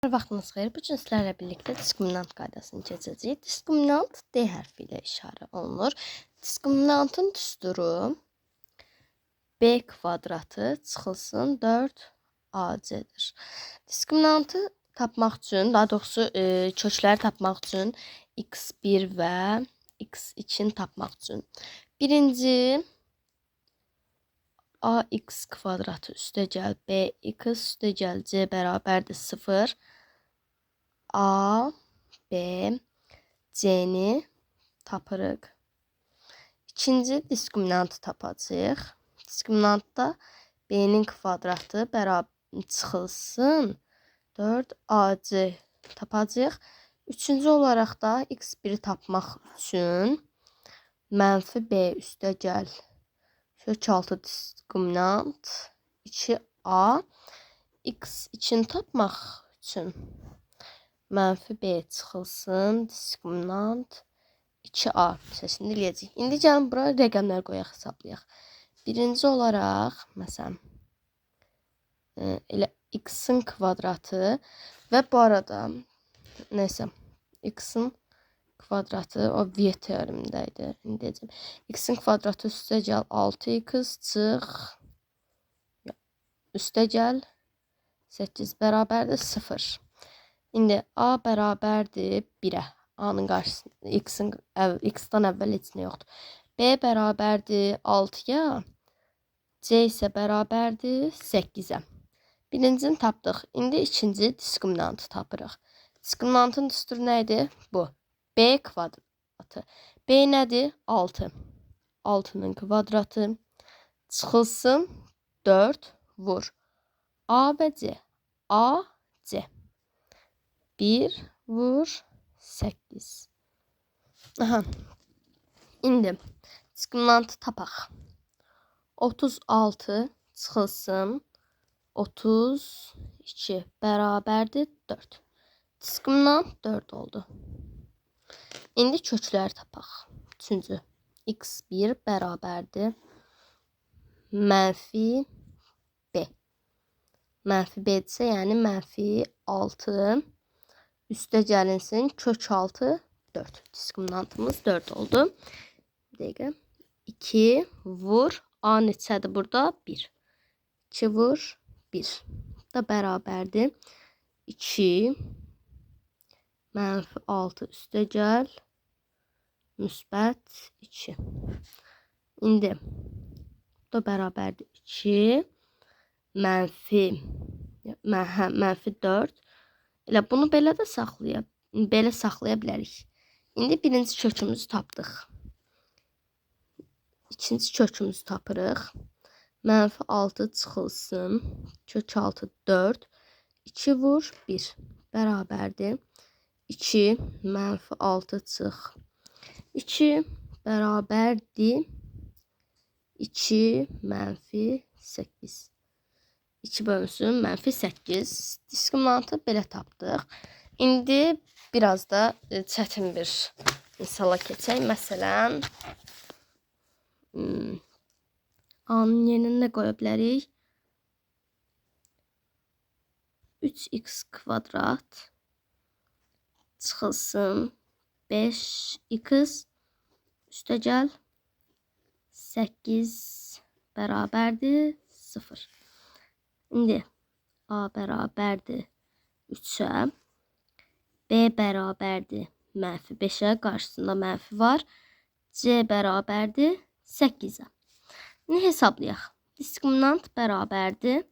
Vaxtınız xeyir. Bu gün sizlərlə birlikdə diskriminant qaydasını keçəcəyik. Diskriminant D hərfi ilə işarə olunur. Diskriminantın düsturu B kvadratı çıxılsın 4AC-dir. Diskriminantı tapmaq üçün, daha doğrusu kökləri tapmaq üçün x1 və x2-ni tapmaq üçün birinci ax kvadratı üstəgəl bx üstəgəl c bərabərdir 0. A, B, C'ni tapırıq. İkinci diskriminantı tapacağıq. Diskriminantda B'nin kvadratı bərabər çıxılsın 4AC tapacağıq. Üçüncü olaraq da x1 tapmaq üçün mənfi B üstəgəl kök altı diskriminant 2A x2-ni tapmaq üçün mənfi B çıxılsın diskriminant 2A səsini eləyəcək. İndi gəlin bura rəqəmlər qoyaq, hesablayaq. Birinci olaraq, məsələn, elə x-in kvadratı və bu arada, neysə, x-in kvadratı, o V teorimdə idi. İndi deyəcəm, x-in kvadratı üstəgəl 6x çıx, üstəgəl 8 bərabərdir 0. İndi A bərabərdir 1-ə. A-nın qarşısında x-dan əvvəl heç nə yoxdur. B bərabərdir 6-ya. C isə bərabərdir 8-ə. Birincini tapdıq. İndi ikinci diskriminantı tapırıq. Diskriminantın düsturu nə idi? Bu. B kvadratı. B nədir? 6. 6-nın kvadratı. Çıxılsın 4 vur. A və C. A, C. 1 vur 8. Aha. İndi diskriminantı tapaq. 36 çıxılsın 32 bərabərdir 4. Diskriminant 4 oldu. İndi kökləri tapaq. Üçüncü. x1 bərabərdir mənfi B. Mənfi B-dirsə, yəni mənfi 6 üstə gəlinsin kök altı 4. Diskriminantımız 4 oldu. Bir dəqiqə. 2 vur. A neçədir burada? 1. 2 vur 1. Da bərabərdir. 2 mənfi 6 üstə gəl müsbət 2. İndi da bərabərdir 2 mənfi 4. Elə bunu belə də saxlaya bilərik. İndi birinci kökümüzü tapdıq. İkinci kökümüzü tapırıq. Mənfi 6 çıxılsın. Kök altı 4. 2 vur 1. Bərabərdir. 2 mənfi 6 çıx. 2 bərabərdir. 2 mənfi 8. 2 bölünsün mənfi 8. Diskriminantı belə tapdıq. İndi biraz da çətin bir misala keçək. Məsələn, A-nın yerinə nə qoya bilərik? 3x kvadrat çıxılsın 5x üstəgəl 8 bərabərdir 0. İndi A bərabərdir 3-ə. B bərabərdir mənfi 5-ə. Qarşısında mənfi var. C bərabərdir 8-ə. İndi hesablayaq. Diskriminant bərabərdir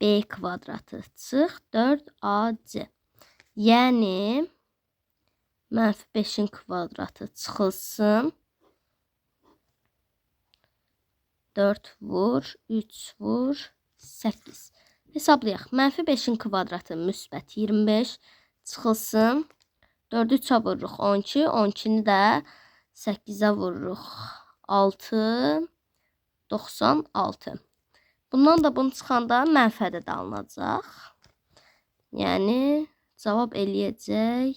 B kvadratı çıx 4AC. Yəni mənfi 5-in kvadratı çıxılsın 4 vur 3 vur 8. Hesablayaq. Mənfi 5-in kvadratı müsbət 25 çıxılsın. 4-ü 3-ə vururuq 12. 12-ni də 8-ə vururuq 6. 96. Bundan da bunu çıxanda mənfədə də alınacaq. Yəni cavab eləyəcək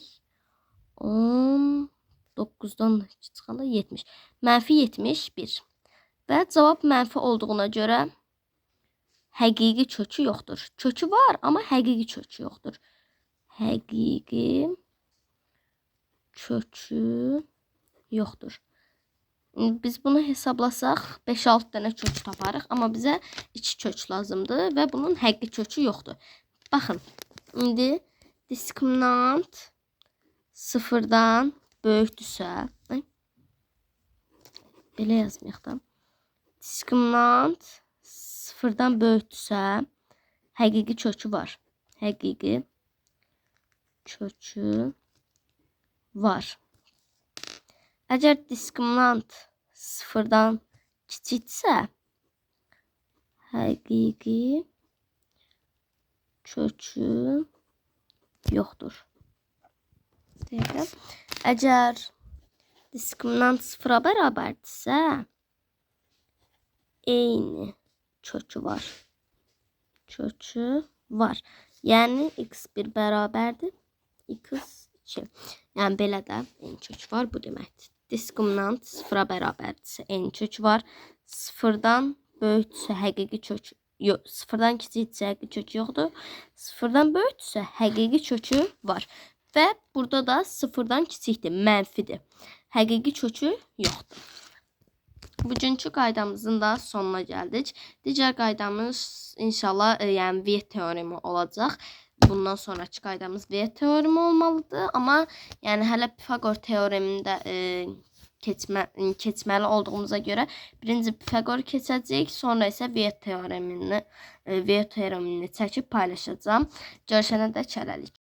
19-dan çıxanda 70. Mənfi 71. Və cavab mənfi olduğuna görə həqiqi kökü yoxdur. Kökü var, amma həqiqi kökü yoxdur. həqiqi kökü yoxdur. Biz bunu hesablasaq 5-6 dənə kök taparıq, amma bizə 2 kök lazımdır və bunun həqiqi kökü yoxdur. Baxın, indi diskriminant sıfırdan böyükdürsə, belə yazmayaq da. Diskriminant sıfırdan böyükdürsə, həqiqi kökü var. Həqiqi kökü var. Əgər diskriminant sıfırdan kiçiksə, həqiqi kökü yoxdur. Deyək. Əgər diskriminant sıfıra bərabərdirsə, eyni kökü var. Kökü var. Yəni x1 bərabərdir x2. Yəni belə də eyni kök var, bu deməkdir. Diskriminant sıfıra bərabərdirsə eyni kök var. Sıfırdan böyükdürsə həqiqi kök yox, sıfırdan kiçikdirsə həqiqi kök yoxdur. Sıfırdan böyükdürsə həqiqi kökü var. Və burada da sıfırdan kiçikdir, mənfidir. Həqiqi kökü yoxdur. Bugünkü qaydamızın da sonuna gəldik. Digər qaydamız inşallah yəni Viet teoremi olacaq. Bundan sonraki qaydamız Viet teoremi olmalıdır. Amma yəni hələ Pifagor teoremində keçməli olduğumuza görə birinci Pifagor keçəcəyik, sonra isə Viet teoremini çəkib paylaşacağım. Görüşənə dək hələlik.